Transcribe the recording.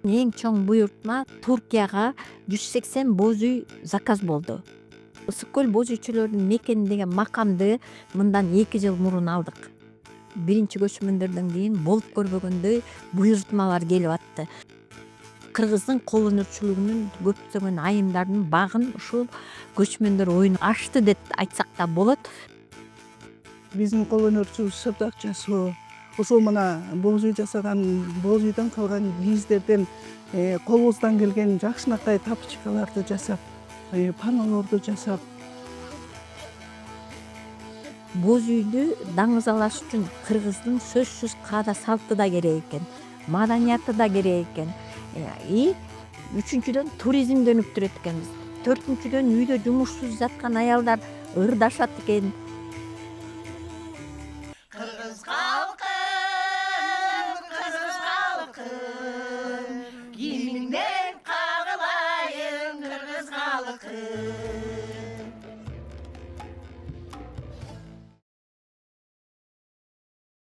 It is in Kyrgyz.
Эң чоң буйртма Туркияга 180 боз үй заказ болду. Ысык көл боз үйчүлөрүнүн мекени деген макамды мындан 2 жыл мурун алдык. Биринчи көчмөндөрдөн кийин болуп көрбөгөндөй буйртмалар келип атты. Кыргыздын кол өнөрчүлүгүнүн көптөгөн айымдарынын багын ушул көчмөндөр оюну ачты деп айтсак да болот. Биздин кол өнөрчүбүз шырдак жасоо, ушул мына боз үй жасаган, боз үйдөн калган кийиздерден колубуздан келген жакшынакай тапочкаларды жасап, панолорду жасап, Боз үйдү даңызалаш үчүн кыргыздын сөзсүз каада салты да керек экен, маданияты да керек экен. И үчүнчүдөн туризмди өнүктүрөт экенбиз. Төртүнчүдөн үйдө жумушсуз жаткан аялдар ырдашат экен. Kırgız halkım, Kırgız halkım, kiminle kağılayım Kırgız halkım.